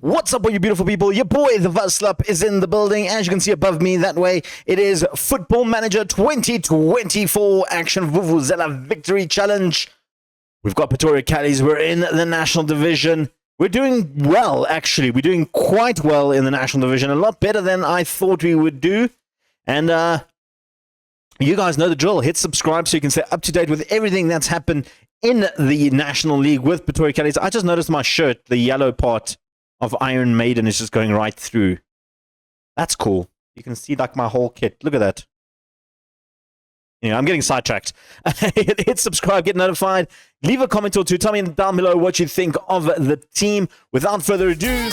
What's up, all you beautiful people? Your boy, the Vuvuzela, is in the building. As you can see above me, that way, it is Football Manager 2024 Action Vuvuzela Victory Challenge. We've got Pretoria Caddies. We're in the National Division. We're doing well, actually. We're doing quite well in the National Division. A lot better than I thought we would do. And you guys know the drill. Hit subscribe so you can stay up to date with everything that's happened in the National League with Pretoria Caddies. I just noticed my shirt, the yellow part of Iron Maiden, is just going right through. That's cool. You can see like my whole kit. Look at that. Yeah, I'm getting sidetracked. Hit subscribe, get notified, leave a comment or two. Tell me down below what you think of the team. Without further ado,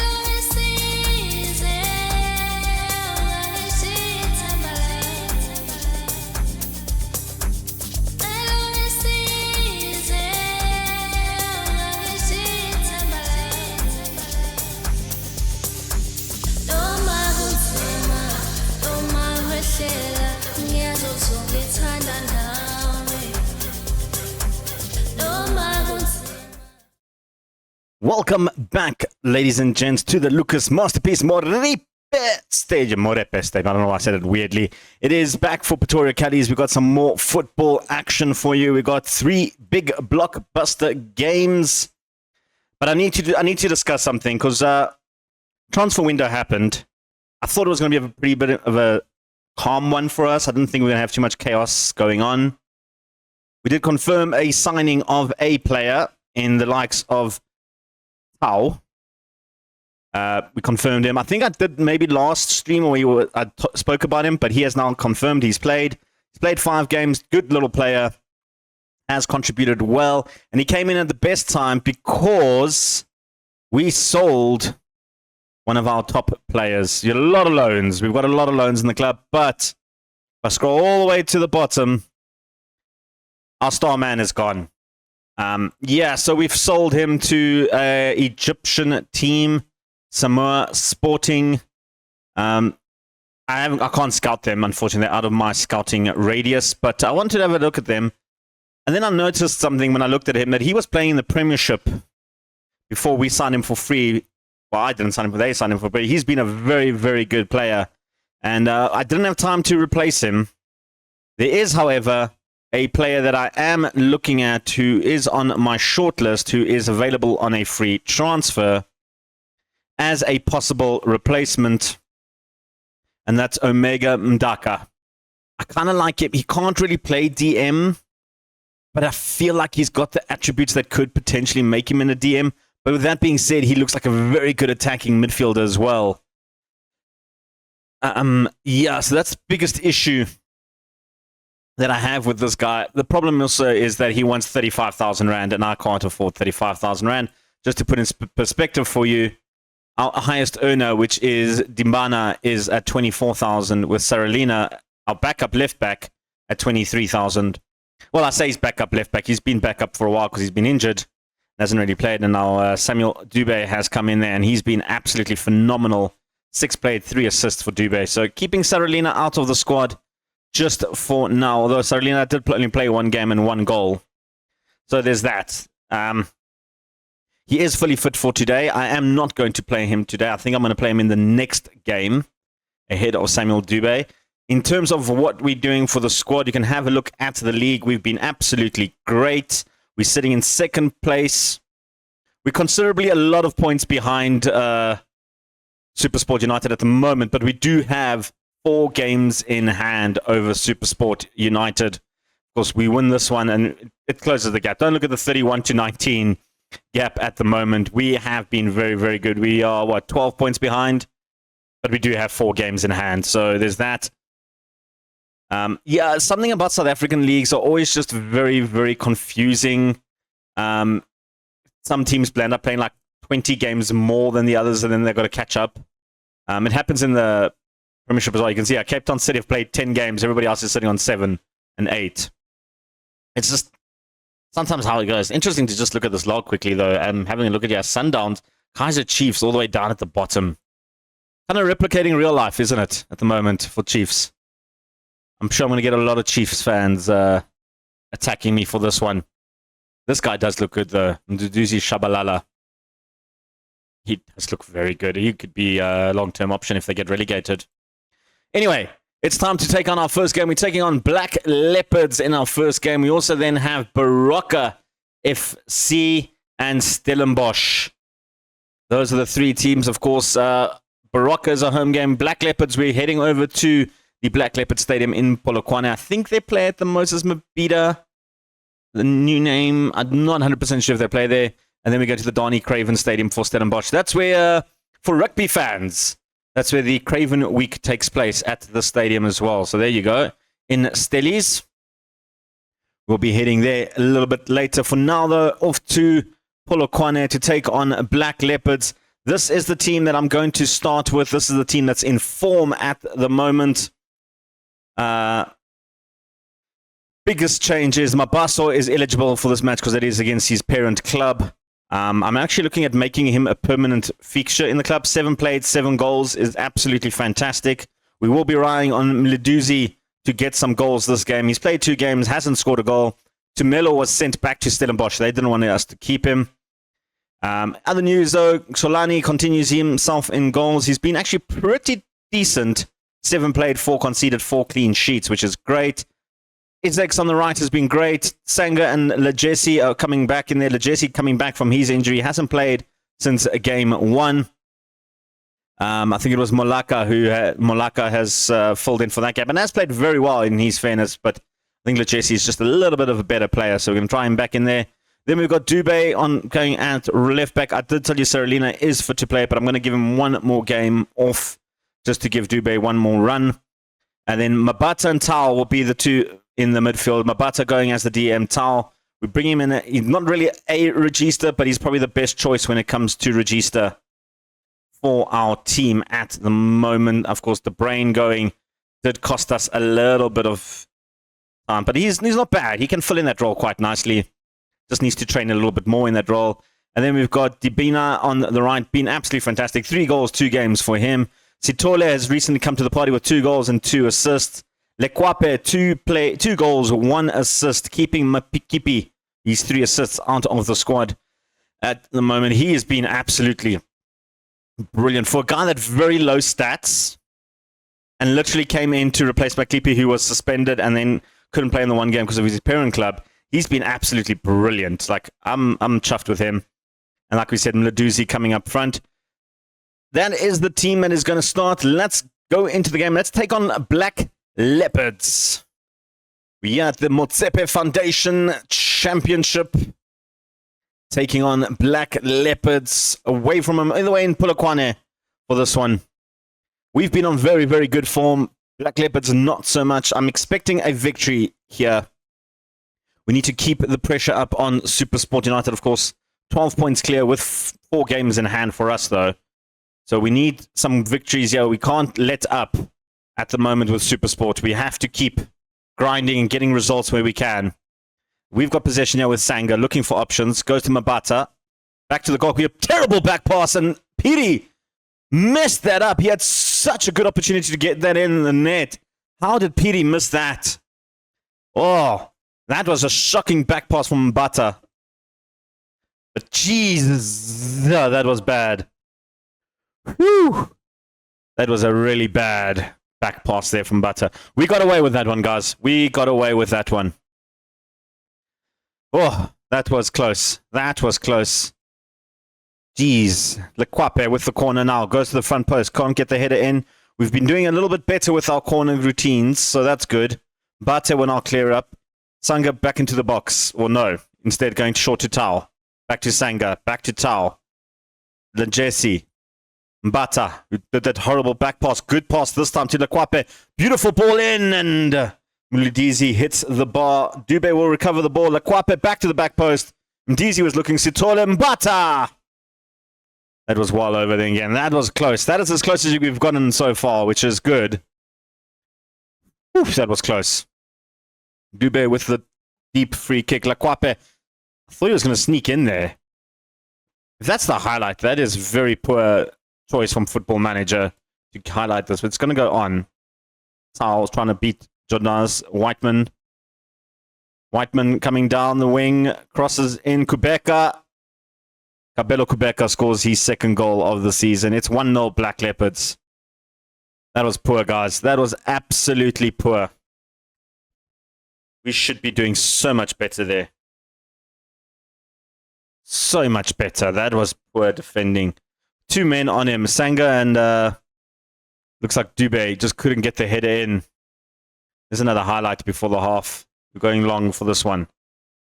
welcome back, ladies and gents, to the Lucas Masterpiece Morepe stage. Morepe stage. I don't know why I said it weirdly. It is back for Pretoria Caddies. We've got some more football action for you. We've got 3 big blockbuster games. But I need to discuss something, because transfer window happened. I thought it was going to be a pretty bit of a calm one for us. I didn't think we were going to have too much chaos going on. We did confirm a signing of a player in the likes of How. We confirmed him. I think I did maybe last stream where I spoke about him, but he has now confirmed he's played. He's played 5 games. Good little player. Has contributed well. And he came in at the best time because we sold one of our top players. A lot of loans. We've got a lot of loans in the club, but if I scroll all the way to the bottom, our star man is gone. Yeah, so we've sold him to an Egyptian team, Samoa Sporting. I can't scout them, unfortunately, out of my scouting radius, but I wanted to have a look at them. And then I noticed something when I looked at him, that he was playing in the Premiership before we signed him for free. Well, I didn't sign him, but they signed him for free. He's been a very, very good player, and I didn't have time to replace him. There is, however, a player that I am looking at who is on my shortlist, who is available on a free transfer as a possible replacement, and that's Omega Mdaka. I kind of like him. He can't really play DM, but I feel like he's got the attributes that could potentially make him in a DM. But with that being said, he looks like a very good attacking midfielder as well. Yeah, so that's the biggest issue that I have with this guy. The problem also is that he wants 35,000 Rand, and I can't afford 35,000 Rand. Just to put in perspective for you, our highest earner, which is Dimbana, is at 24,000, with Saralina, our backup left back, at 23,000. Well, I say he's backup left back. He's been backup for a while because he's been injured. Hasn't really played, and now Samuel Dube has come in there, and he's been absolutely phenomenal. 6 played, 3 assists for Dube. So keeping Saralina out of the squad just for now, although Saralina did only play 1 game and 1 goal. So there's that. He is fully fit for today. I am not going to play him today. I think I'm going to play him in the next game ahead of Samuel Dube. In terms of what we're doing for the squad, you can have a look at the league. We've been absolutely great. We're sitting in 2nd place. We're considerably a lot of points behind SuperSport United at the moment, but we do have 4 games in hand over SuperSport United. Of course, we win this one, and it closes the gap. Don't look at the 31-19 gap at the moment. We have been very, very good. We are, 12 points behind? But we do have 4 games in hand, so there's that. Yeah, something about South African leagues are always just very, very confusing. Some teams end up playing like 20 games more than the others, and then they've got to catch up. It happens in the Premiership as well. You can see Cape Town City have played 10 games. Everybody else is sitting on 7 and 8. It's just sometimes how it goes. Interesting to just look at this log quickly, though. Having a look at Sundowns, Kaiser Chiefs all the way down at the bottom. Kind of replicating real life, isn't it, at the moment for Chiefs? I'm sure I'm going to get a lot of Chiefs fans attacking me for this one. This guy does look good, though. Nduduzi Shabalala. he does look very good. He could be a long-term option if they get relegated. Anyway, it's time to take on our first game. We're taking on Black Leopards in our first game. We also then have Baroka FC and Stellenbosch. Those are the three teams, of course. Baroka is a home game. Black Leopards, we're heading over to the Black Leopard Stadium in Polokwane. I think they play at the Moses Mabhida, the new name. I'm not 100% sure if they play there. And then we go to the Donny Craven Stadium for Stellenbosch. That's where, for rugby fans, that's where the Craven Week takes place, at the stadium as well. So there you go. In Stellies. We'll be heading there a little bit later. For now, though, off to Polokwane to take on Black Leopards. This is the team that I'm going to start with. This is the team that's in form at the moment. Biggest change is Mabaso is eligible for this match because it is against his parent club. I'm actually looking at making him a permanent fixture in the club. 7 played, 7 goals is absolutely fantastic. We will be relying on Mleduzi to get some goals this game. He's played 2 games, hasn't scored a goal. Tumelo was sent back to Stellenbosch. They didn't want us to keep him. Other news, though, Solani continues himself in goals. He's been actually pretty decent. 7 played, 4 conceded, 4 clean sheets, which is great. Izex on the right has been great. Sanga and Lejesi are coming back in there. Lejesi coming back from his injury. Hasn't played since game 1. I think it was Molaka who Molaka has filled in for that game and has played very well in his fairness, but I think Lejesi is just a little bit of a better player, so we're going to try him back in there. Then we've got Dubé on going at left back. I did tell you Saralina is fit to play, but I'm going to give him one more game off just to give Dubé one more run. And then Mabata and Tau will be the two in the midfield. Mabata going as the DM. Tau, we bring him in. He's not really a register, but he's probably the best choice when it comes to register for our team at the moment. Of course, the brain going did cost us a little bit of time, but he's not bad. He can fill in that role quite nicely. Just needs to train a little bit more in that role. And then we've got Dibina on the right, been absolutely fantastic. 3 goals, 2 games for him. Sitole has recently come to the party with 2 goals and 2 assists. Lekwape, 2 goals, 1 assist, keeping Mapikipi, his 3 assists, out of the squad at the moment. He has been absolutely brilliant. For a guy that very low stats and literally came in to replace Makipi, who was suspended and then couldn't play in the one game because of his parent club. He's been absolutely brilliant. Like, I'm chuffed with him. And like we said, Mleduzi coming up front. That is the team that is going to start. Let's go into the game. Let's take on Black Leopards. We are at the Motsepe Foundation Championship. Taking on Black Leopards. Away from them, either way in Polokwane for this one. We've been on very, very good form. Black Leopards, not so much. I'm expecting a victory here. We need to keep the pressure up on SuperSport United, of course. 12 points clear with 4 games in hand for us, though. So we need some victories here. We can't let up at the moment with SuperSport. We have to keep grinding and getting results where we can. We've got possession here with Sanga, looking for options. Goes to Mabata. Back to the goal. We have terrible back pass, and Piri messed that up. He had such a good opportunity to get that in the net. How did Piri miss that? Oh, that was a shocking back pass from Mabata. But Jesus, that was bad. Whew. That was a really bad back pass there from Mabata. We got away with that one, guys. We got away with that one. Oh, that was close. That was close. Jeez. Lekwape with the corner now. Goes to the front post. Can't get the header in. We've been doing a little bit better with our corner routines, so that's good. Bate will now clear up. Sanga back into the box. Or no. Instead going short to Tau. Back to Sanga. Back to Tau. Lejesi. Mbata, who did that horrible back pass. Good pass this time to Lekwape. Beautiful ball in, and Mlidizi hits the bar. Dube will recover the ball. Lekwape back to the back post. Mdizi was looking. Sitole Mbata. That was well over there again. That was close. That is as close as we've gotten so far, which is good. Oof, that was close. Dube with the deep free kick. Lekwape, I thought he was going to sneak in there. If that's the highlight, that is very poor choice from Football Manager to highlight this, but it's going to go on. Towels trying to beat Jonas Whiteman. Whiteman coming down the wing, crosses in Kubeka. Kabelo Kubeka scores his second goal of the season. It's 1-0 Black Leopards. That was poor, guys. That was absolutely poor. We should be doing so much better there. So much better. That was poor defending. 2 men on him. Sanga and looks like Dube just couldn't get the header in. There's another highlight before the half. We're going long for this one.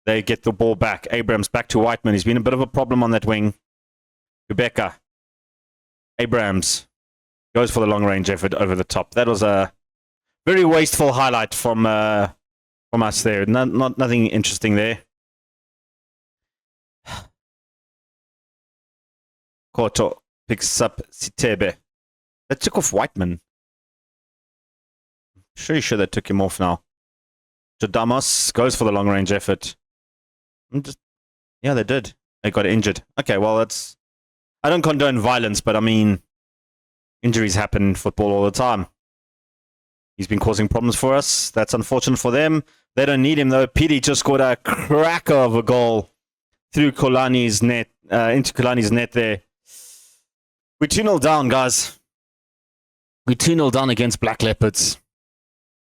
They get the ball back. Abrams back to Whiteman. He's been a bit of a problem on that wing. Rebecca. Abrams goes for the long-range effort over the top. That was a very wasteful highlight from us there. Nothing interesting there. Koto picks up Sitebe. That took off Whiteman. Pretty sure they took him off now. Jodamos goes for the long-range effort. Yeah, they did. They got injured. Okay, well, that's... I don't condone violence, but I mean... Injuries happen in football all the time. He's been causing problems for us. That's unfortunate for them. They don't need him, though. Pidi just scored a cracker of a goal through Kolani's net, into Kolani's net there. We're 2-0 down, guys. We're 2-0 down against Black Leopards.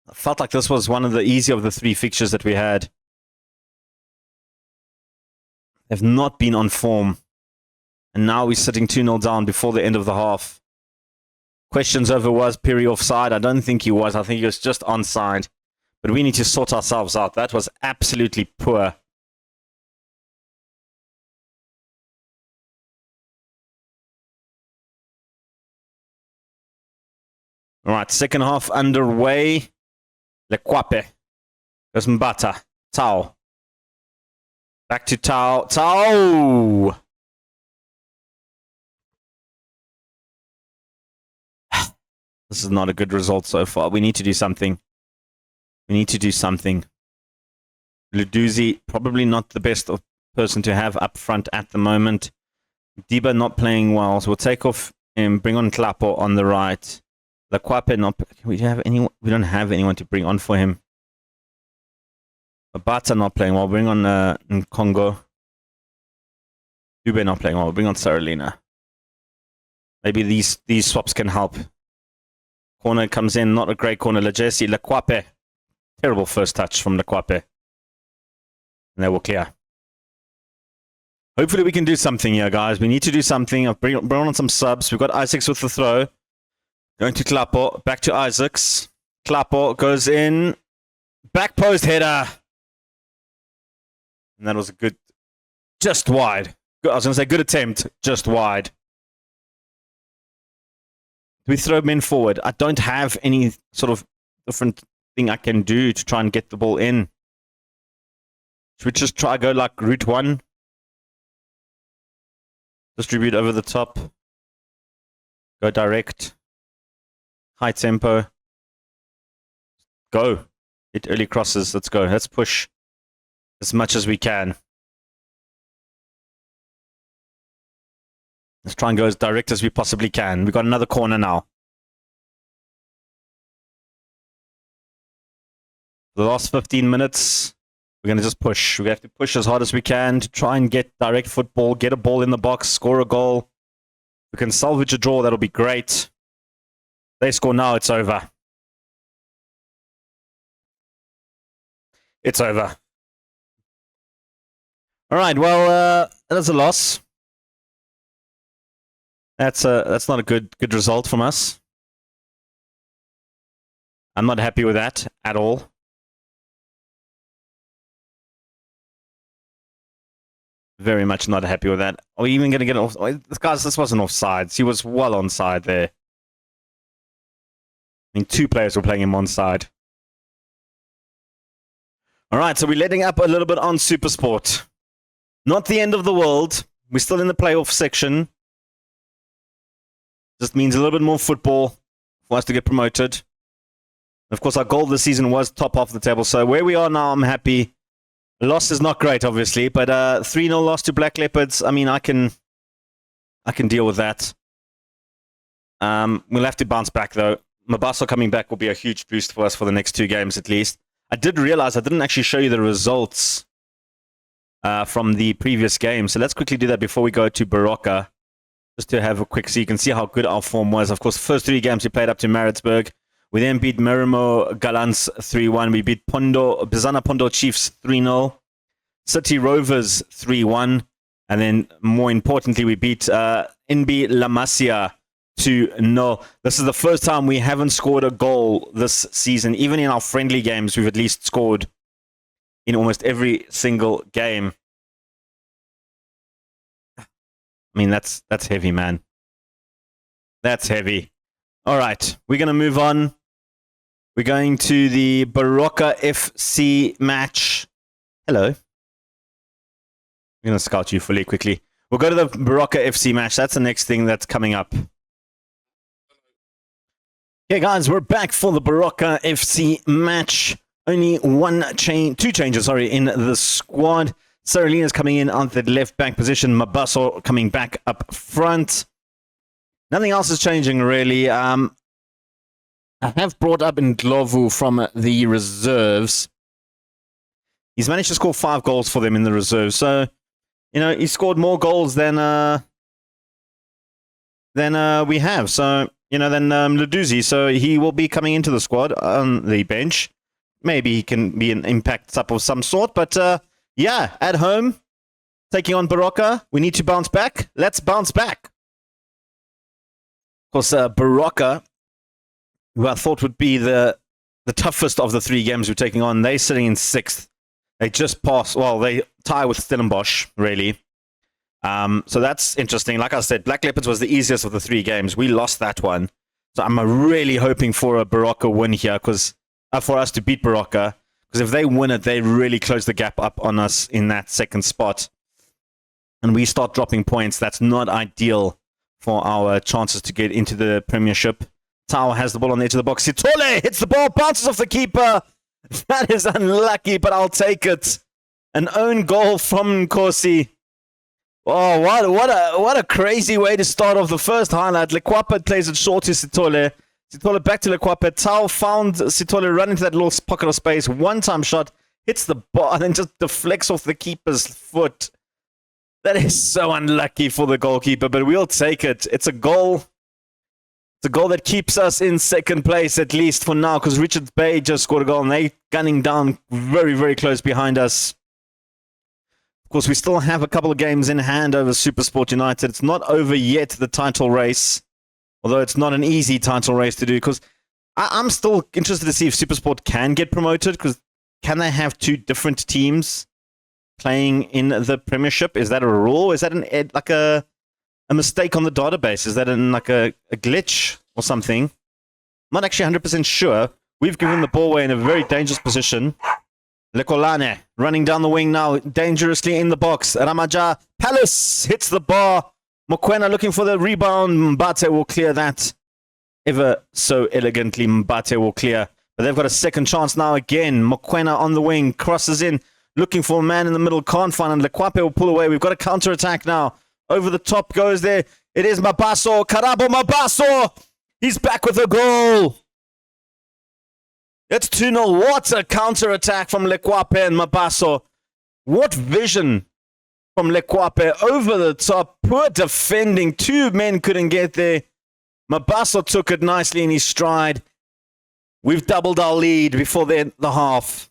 I felt like this was one of the easier of the 3 fixtures that we had. They've not been on form. And now we're sitting 2-0 down before the end of the half. Questions over, was Piri offside? I don't think he was. I think he was just onside. But we need to sort ourselves out. That was absolutely poor. All right, second half underway. Lekwape. Goes Mbata. Tau. Back to Tau. Tau! This is not a good result so far. We need to do something. We need to do something. Luduzi, probably not the best person to have up front at the moment. Diba not playing well, so we'll take off and bring on Klapo on the right. Lekwape not... We don't have anyone to bring on for him. Abata not playing well. Bring on Nkongo. Dube not playing well. Bring on Saralina. Maybe these swaps can help. Corner comes in, not a great corner. Lejesi, Lekwape. Terrible first touch from Lekwape. And they will clear. Hopefully we can do something here, guys. We need to do something. I've brought on some subs. We've got Isaacs with the throw. Going to Klapo. Back to Isaacs. Klapo goes in. Back post header. And that was a good... Just wide. I was going to say good attempt. Just wide. We throw men forward. I don't have any sort of different thing I can do to try and get the ball in. Should we just try go like route 1? Distribute over the top. Go direct. High tempo. Go. Hit early crosses. Let's go. Let's push as much as we can. Let's try and go as direct as we possibly can. We've got another corner now. For the last 15 minutes, we're going to just push. We have to push as hard as we can to try and get direct football, get a ball in the box, score a goal. If we can salvage a draw, that'll be great. They score now, it's over. It's over. All right, well, that's a loss. That's not a good result from us. I'm not happy with that at all. Very much not happy with that. Are we even going to get off? Guys, this wasn't offsides. He was well onside there. I mean, 2 players were playing him onside. All right, so we're letting up a little bit on Supersport. Not the end of the world. We're still in the playoff section. Just means a little bit more football for us to get promoted. Of course, our goal this season was top half of the table. So where we are now, I'm happy. The loss is not great, obviously, but 3-0 loss to Black Leopards. I mean, I can deal with that. We'll have to bounce back, though. Mabaso coming back will be a huge boost for us for the next 2 games, at least. I did realize I didn't actually show you the results from the previous game. So let's quickly do that before we go to Barocca, just to have a quick so you can see how good our form was. Of course, the first 3 games we played up to Maritzburg. We then beat Merimo Galants 3-1. We beat Bizana Pondo Chiefs 3-0. City Rovers 3-1. And then, more importantly, we beat Inbi La Masia 2-0. This is the first time we haven't scored a goal this season. Even in our friendly games, we've at least scored in almost every single game. I mean, that's heavy, man. That's heavy. All right, we're going to move on. We're going to the Barocca FC match. Hello. I'm going to scout you fully quickly. We'll go to the Barocca FC match. That's the next thing that's coming up. Okay, guys, we're back for the Barocca FC match. Only two changes, in the squad. Saralina's coming in on the left back position. Mabaso coming back up front. Nothing else is changing, really. I have brought up Ndlovu from the reserves. He's managed to score 5 goals for them in the reserves. So, he scored more goals than we have. So, than Luduzi. So he will be coming into the squad on the bench. Maybe he can be an impact sub of some sort. But, yeah, at home, taking on Barocca. We need to bounce back. Let's bounce back. Of course, Barocca, who I thought would be the toughest of the 3 games we're taking on, they're sitting in 6th. They just passed, they tie with Stellenbosch, really. So that's interesting. Like I said, Black Leopards was the easiest of the 3 games. We lost that one. So I'm really hoping for a Barocca win here, for us to beat Barocca. Because if they win it, they really close the gap up on us in that 2nd spot. And we start dropping points. That's not ideal for our chances to get into the Premiership. Tau has the ball on the edge of the box. Sitole hits the ball, bounces off the keeper. That is unlucky, but I'll take it. An own goal from Nkosi. Oh, what a crazy way to start off the first highlight. Lekwapa plays it short to Sitole. Sitole back to Lekwapa. Tau found Sitole running into that little pocket of space. One-time shot, hits the ball, and then just deflects off the keeper's foot. That is so unlucky for the goalkeeper, but we'll take it. It's a goal. It's a goal that keeps us in 2nd place, at least for now, because Richards Bay just scored a goal, and they're gunning down very, very close behind us. Of course, we still have a couple of games in hand over SuperSport United. It's not over yet, the title race, although it's not an easy title race to do, because I'm still interested to see if SuperSport can get promoted, because can they have 2 different teams playing in the Premiership? Is that a rule? Is that a mistake on the database? Is that a glitch or something? I'm not actually 100% sure. We've given the ball away in a very dangerous position. Lekolane running down the wing now, dangerously in the box. Ramaja Palace hits the bar. Mokwena looking for the rebound. Mbate will clear that. Ever so elegantly, Mbate will clear. But they've got a 2nd chance now again. Mokwena on the wing, crosses in, looking for a man in the middle, can't find him. Lekwape will pull away. We've got a counter-attack now. Over the top goes there. It is Mabaso. Karabo Mabaso. He's back with a goal. It's 2-0. What a counter-attack from Lekwape and Mabaso. What vision from Lekwape. Over the top. Poor defending. 2 men couldn't get there. Mabaso took it nicely in his stride. We've doubled our lead before the half.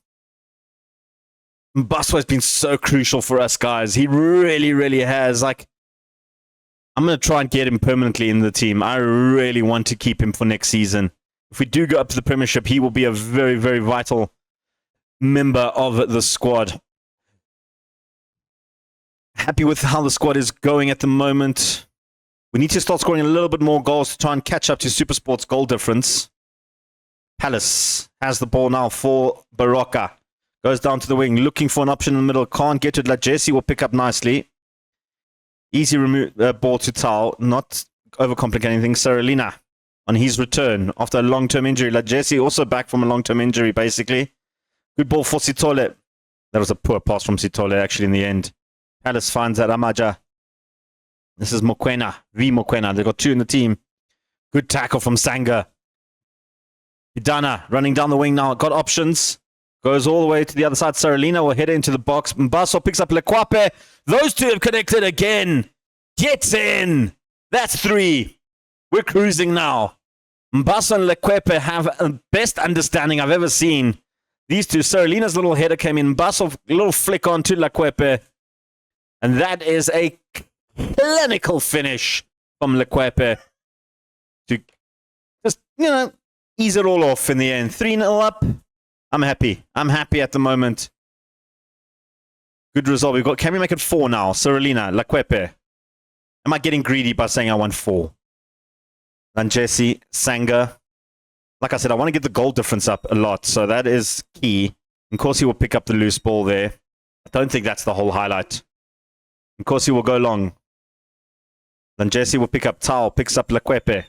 Mabaso has been so crucial for us, guys. He really, really has. I'm going to try and get him permanently in the team. I really want to keep him for next season. If we do go up to the Premiership, he will be a very, very vital member of the squad. Happy with how the squad is going at the moment. We need to start scoring a little bit more goals to try and catch up to SuperSport's goal difference. Palace has the ball now for Barocca. Goes down to the wing, looking for an option in the middle. Can't get to it. Jesse will pick up nicely. Easy ball to Tal, not overcomplicating things. Saralina on his return after a long-term injury. Jesse also back from a long-term injury, basically. Good ball for Sitole. That was a poor pass from Sitole, actually, in the end. Palace finds that Amaja. This is Mokwena. Mokwena. They've got 2 in the team. Good tackle from Sanga. Idana running down the wing now. Got options. Goes all the way to the other side. Saralina will head into the box. Mbaso picks up Lekwape. Those two have connected again. Gets in. That's 3. We're cruising now. Mbaso and Lekwape have the best understanding I've ever seen. These two. Saralina's little header came in. Mbaso, little flick on to Lekwape. And that is a clinical finish from Lekwape to just, ease it all off in the end. 3-0 up. I'm happy. I'm happy at the moment. Good result. Can we make it 4 now? Saralina, Lekwape. Am I getting greedy by saying I want 4? Lanjesi, Sanga. Like I said, I want to get the goal difference up a lot, so that is key. Of course, he will pick up the loose ball there. I don't think that's the whole highlight. Of course, he will go long. Lanjesi will pick up Tao, picks up Lekwape.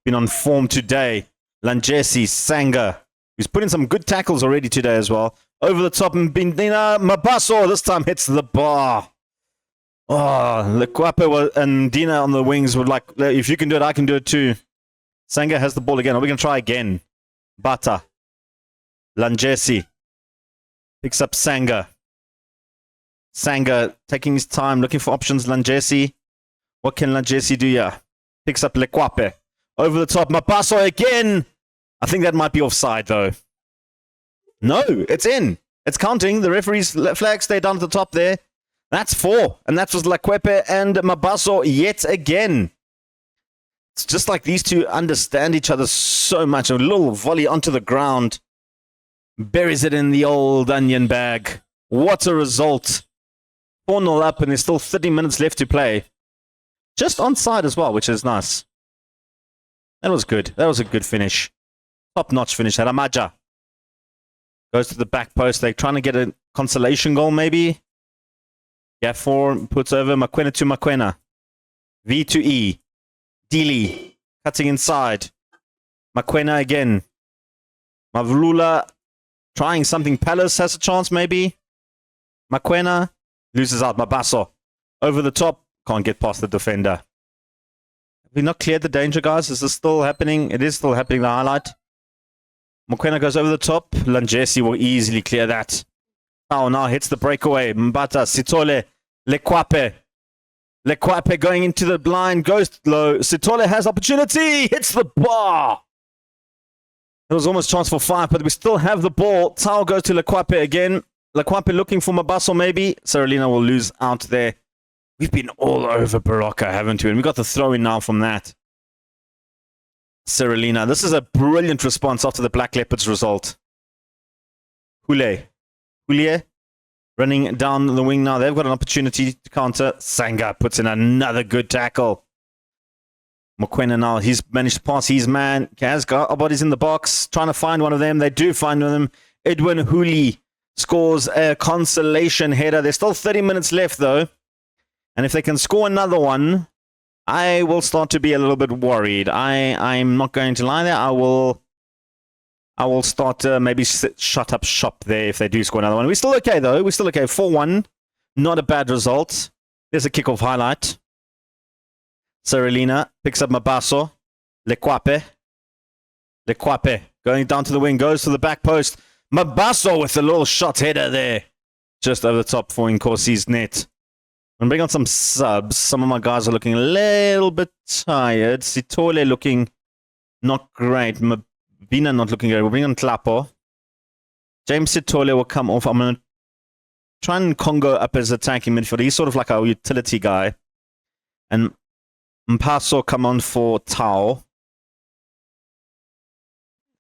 Been on form today. Lanjesi, Sanga. He's put in some good tackles already today as well. Over the top, and Mabaso this time hits the bar. Oh, Lekwape and Dina on the wings would like, if you can do it, I can do it too. Sanga has the ball again. Are we going to try again? Bata. Lanjesi. Picks up Sanga. Sanga taking his time, looking for options. Lanjesi. What can Lanjesi do here? Picks up Lekwape. Over the top, Mabaso again. I think that might be offside, though. No, it's in. It's counting. The referee's flag stayed down at the top there. That's 4. And that was Lekwape and Mabaso yet again. It's just like these two understand each other so much. A little volley onto the ground. Buries it in the old onion bag. What a result. 4-0 up, and there's still 30 minutes left to play. Just onside as well, which is nice. That was good. That was a good finish. Top-notch finish. Ramaja goes to the back post. They're trying to get a consolation goal, maybe. Gafor puts over Mokoena to Mokoena. V to E. Dili cutting inside. Mokoena again. Mavlula trying something. Palace has a chance, maybe. Mokoena loses out. Mabaso over the top. Can't get past the defender. Have we not cleared the danger, guys? Is this still happening? It is still happening, the highlight. Mokoena goes over the top. Lanjesi will easily clear that. Oh, now hits the breakaway. Mbata, Sitole, Lekwape. Lekwape going into the blind, goes low. Sitole has opportunity, hits the bar. It was almost chance for 5, but we still have the ball. Tao goes to Lekwape again. Lekwape looking for Mabaso maybe. Saralina will lose out there. We've been all over Baraka, haven't we? And we got the throw in now from that. Saralina. This is a brilliant response after the Black Leopards result. Hule running down the wing now. They've got an opportunity to counter. Sanga puts in another good tackle. Mokoena now, he's managed to pass his man. Has got bodies in the box, trying to find one of them. They do find one of them. Edwin Huli scores a consolation header. There's still 30 minutes left, though. And if they can score another one, I will start to be a little bit worried. I'm not going to lie there. I will start to maybe shut up shop there if they do score another one. We're still okay, though. We're still okay. 4-1. Not a bad result. There's a kickoff highlight. Saralina picks up Mabaso. Lekwape going down to the wing. Goes to the back post. Mabaso with a little shot header there. Just over the top for Nkosi's net. I'm going to bring on some subs. Some of my guys are looking a little bit tired. Sitole looking not great. Mabina not looking great. We'll bring on Tlapo. James Sitole will come off. I'm going to try and Congo up as attacking midfielder. He's sort of like our utility guy. And Mpaso come on for Tao.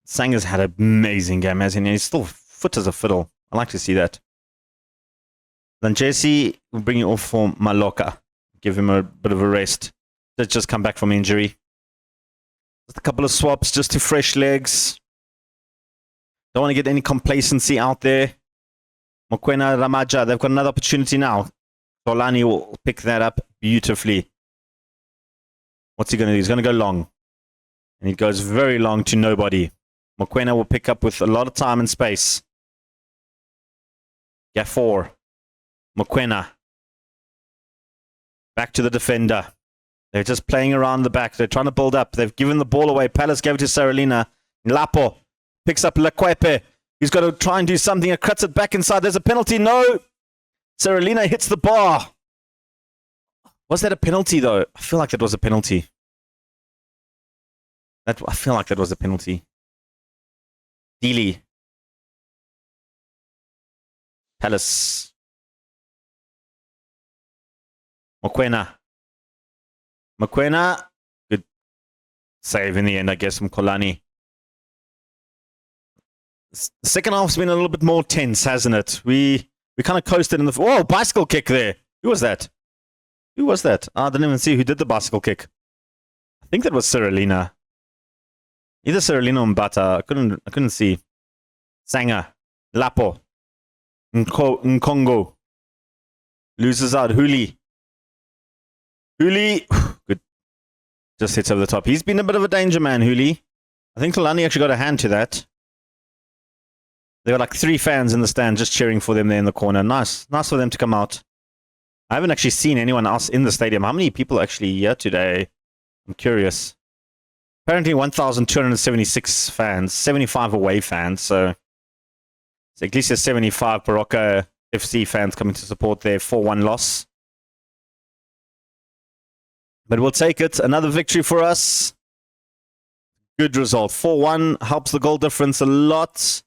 Sanga's had an amazing game, hasn't he? He's still fit as a fiddle. I like to see that. Then Jesse will bring it off for Maloka. Give him a bit of a rest. He's just come back from injury. Just a couple of swaps just to fresh legs. Don't want to get any complacency out there. Mokoena Ramaja, they've got another opportunity now. Solani will pick that up beautifully. What's he going to do? He's going to go long. And he goes very long to nobody. Mokoena will pick up with a lot of time and space. Gafor. Mokoena. Back to the defender. They're just playing around the back. They're trying to build up. They've given the ball away. Palace gave it to Saralina. Lapo picks up Lekwape. He's got to try and do something. It cuts it back inside. There's a penalty. No. Saralina hits the bar. Was that a penalty, though? I feel like that was a penalty. I feel like that was a penalty. Dealey. Palace. Mokoena. Good save in the end, I guess, from Kolani. The second half's been a little bit more tense, hasn't it? We kind of coasted in the... Oh, bicycle kick there. Who was that? I didn't even see who did the bicycle kick. I think that was Saralina. Either Saralina or Mbata. I couldn't see. Sanga. Lapo. Nkongo. Loses out. Huli. Good. Just hits over the top. He's been a bit of a danger man, Huli. I think Kalani actually got a hand to that. There were like 3 fans in the stand just cheering for them there in the corner. Nice for them to come out. I haven't actually seen anyone else in the stadium. How many people are actually here today? I'm curious. Apparently 1,276 fans, 75 away fans. So at least there's 75 Baroka FC fans coming to support their 4-1 loss. But we'll take it. Another victory for us. Good result. 4-1 helps the goal difference a lot.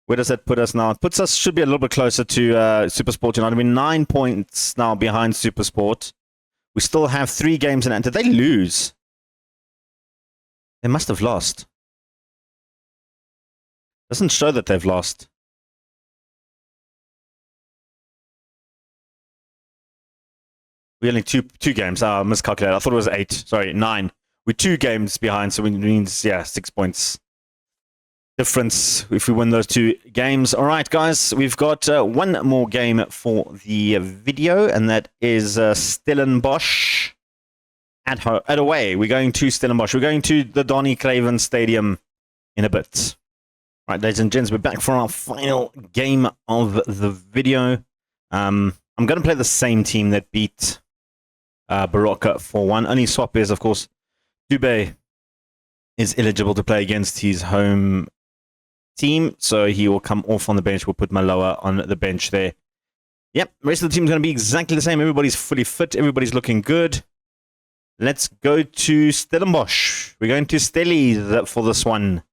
Where does that put us now? It puts us, should be a little bit closer to Supersport United. We're 9 points now behind Supersport. We still have 3 games in hand. Did they lose? They must have lost. Doesn't show that they've lost. We only two games. Miscalculated. I thought it was 8. Sorry, 9. We're 2 games behind, so it means, yeah, 6 points difference if we win those 2 games. All right, guys, we've got one more game for the video, and that is Stellenbosch at away. We're going to Stellenbosch. We're going to the Donny Craven Stadium in a bit. All right, ladies and gents, we're back for our final game of the video. I'm going to play the same team that beat Baroka 4-1. Only swap is, of course, Dube is eligible to play against his home team, so he will come off on the bench. We'll put Maloa on the bench there. Yep, the rest of the team is going to be exactly the same. Everybody's fully fit. Everybody's looking good. Let's go to Stellenbosch. We're going to Stellies for this one.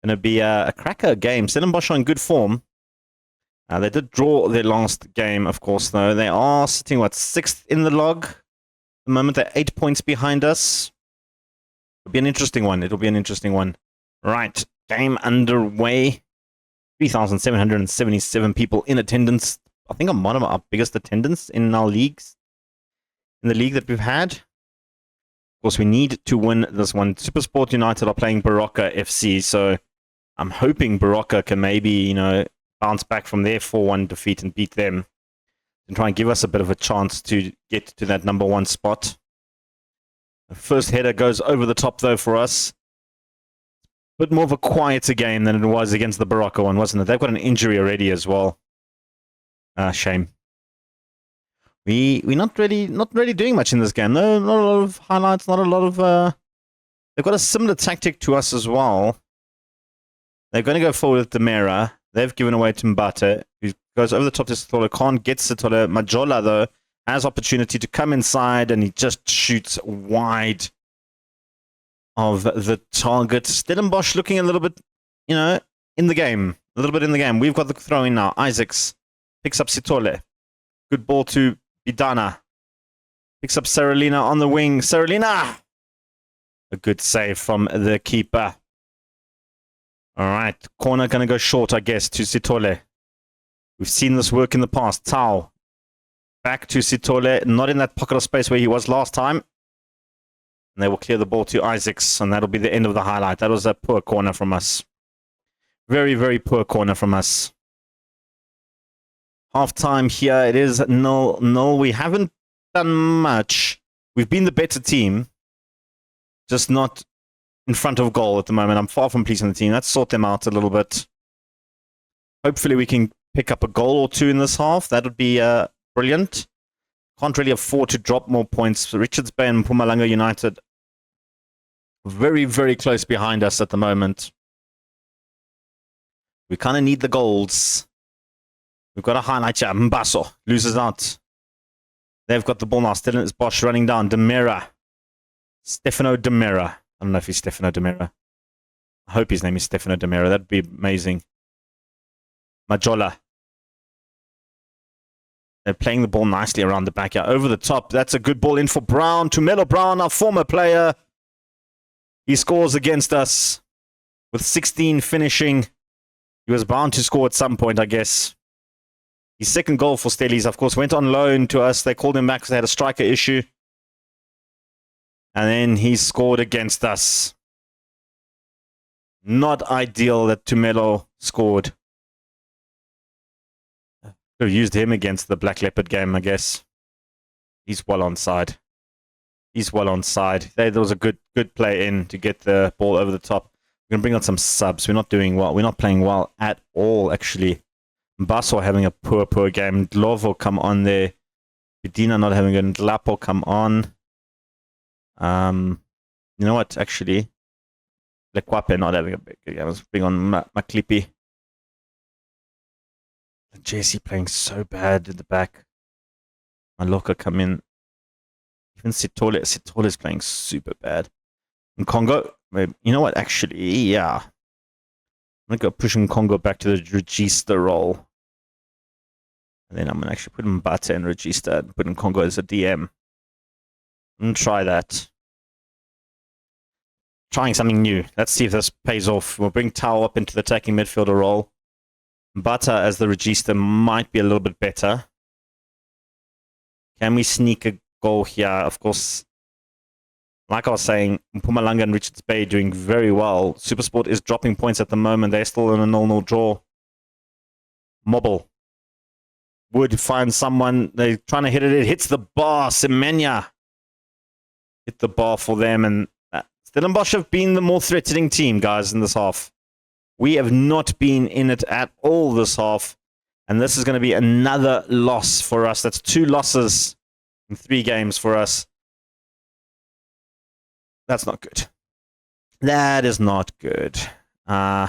Going to be a cracker game. Stellenbosch are in good form. They did draw their last game, of course, though. They are sitting, 6th in the log? At the moment, they're 8 points behind us. It'll be an interesting one. Right. Game underway. 3,777 people in attendance. I think I'm one of our biggest attendance in our leagues. In the league that we've had. Of course, we need to win this one. Supersport United are playing Baroka FC, so I'm hoping Baroka can maybe, bounce back from their 4-1 defeat and beat them. And try and give us a bit of a chance to get to that number 1 spot. The first header goes over the top, though, for us. A bit more of a quieter game than it was against the Baroka one, wasn't it? They've got an injury already as well. Shame. We're not really doing much in this game. No, not a lot of highlights, not a lot of... They've got a similar tactic to us as well. They're going to go forward with Demera. They've given away to Mbata, who goes over the top to Satola. Can't get Satola. Majola, though, has opportunity to come inside, and he just shoots wide of the target. Stellenbosch looking a little bit, in the game. A little bit in the game. We've got the throw in now. Isaacs picks up Sitole. Good ball to Bidana. Picks up Saralina on the wing. Saralina! A good save from the keeper. All right. Corner going to go short, I guess, to Sitole. We've seen this work in the past. Tau. Back to Sitole. Not in that pocket of space where he was last time. And they will clear the ball to Isaacs, and that'll be the end of the highlight. That was a poor corner from us. Very, very poor corner from us. Half-time here. It is 0-0. We haven't done much. We've been the better team. Just not in front of goal at the moment. I'm far from pleasing the team. Let's sort them out a little bit. Hopefully we can pick up a goal or 2 in this half. That would be brilliant. Can't really afford to drop more points. Richards Bay and Mpumalanga United – very, very close behind us at the moment. We kind of need the goals. We've got a highlight here. Mbaso loses out. They've got the ball now. Stellenbosch Bosch running down. Demira. Stefano Demira. I don't know if he's Stefano Demira. I hope his name is Stefano Demira. That'd be amazing. Majola. They're playing the ball nicely around the back here. Over the top. That's a good ball in for Brown. Tumelo Brown, our former player. He scores against us with 16 finishing. He was bound to score at some point, I guess. His second goal for Stellies, of course, went on loan to us. They called him back because they had a striker issue. And then he scored against us. Not ideal that Tumelo scored. Could have used him against the Black Leopard game, I guess. He's well onside. He's well onside. There was a good play in to get the ball over the top. We're going to bring on some subs. We're not doing well. We're not playing well at all, actually. Mbaso having a poor game. Dlovo come on there. Bedina not having a Dlapo come on. You know what, actually? Lekwape not having a big game. Let's bring on Maklipi. Jesse playing so bad at the back. Maloka come in. Even Sitole is playing super bad. And Congo, maybe, you know what, actually, yeah. I'm going to go pushing Congo back to the Regista role. And then I'm going to actually put Mbata in Regista and put in Congo as a DM. And try that. Trying something new. Let's see if this pays off. We'll bring Tau up into the attacking midfielder role. Mbata as the Regista might be a little bit better. Can we sneak a goal here? Of course, like I was saying, Mpumalanga and Richards Bay doing very well. Supersport is dropping points at the moment. They're still in a 0-0 draw. Mobile would find someone. They're trying to hit it. It hits the bar. Semenya hit the bar for them. And Stellenbosch have been the more threatening team, guys, in this half. We have not been in it at all this half. And this is going to be another loss for us. That's 2 losses in 3 games for us. That's not good. That is not good.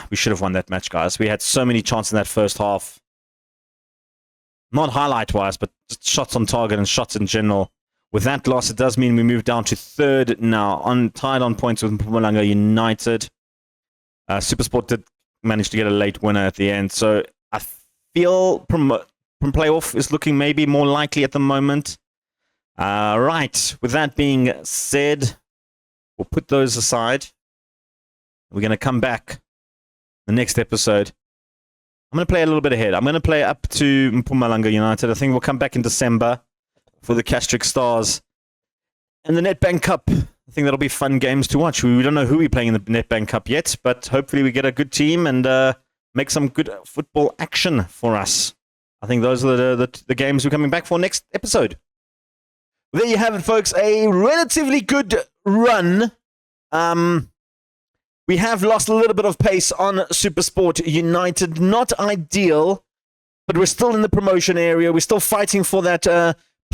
We should have won that match, guys. We had so many chances in that first half. Not highlight-wise, but just shots on target and shots in general. With that loss, it does mean we move down to 3rd now, tied on points with Mpumalanga United. Supersport did manage to get a late winner at the end, so I feel from playoff is looking maybe more likely at the moment. Right, with that being said, we'll put those aside. We're going to come back the next episode. I'm going to play a little bit ahead. I'm going to play up to Mpumalanga United. I think we'll come back in December for the Castric Stars and the Nedbank Cup. I think that'll be fun games to watch. We don't know who we're playing in the Nedbank Cup yet, but hopefully we get a good team and make some good football action for us. I think those are the games we're coming back for next episode. There you have it, folks. A relatively good run. We have lost a little bit of pace on Supersport United. Not ideal, but we're still in the promotion area. We're still fighting for that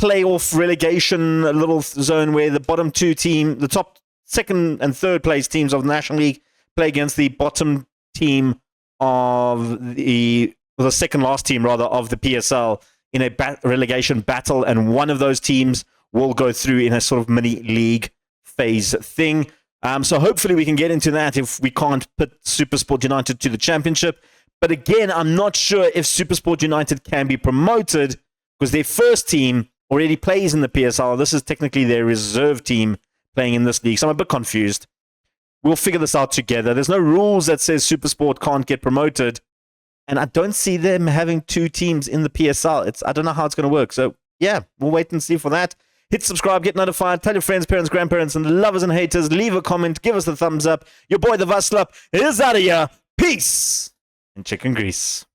playoff relegation little zone where the bottom 2 team, the top 2nd and 3rd place teams of the National League play against the bottom team of the 2nd last team, rather, of the PSL in a relegation battle, and one of those teams will go through in a sort of mini league phase thing. So hopefully we can get into that if we can't put Supersport United to the championship. But again, I'm not sure if Supersport United can be promoted because their first team already plays in the PSL. This is technically their reserve team playing in this league. So I'm a bit confused. We'll figure this out together. There's no rules that says Supersport can't get promoted. And I don't see them having 2 teams in the PSL. I don't know how it's going to work. So yeah, we'll wait and see for that. Hit subscribe, get notified, tell your friends, parents, grandparents, and lovers and haters. Leave a comment, give us the thumbs up. Your boy, the Vaslap, is out of here. Peace and chicken grease.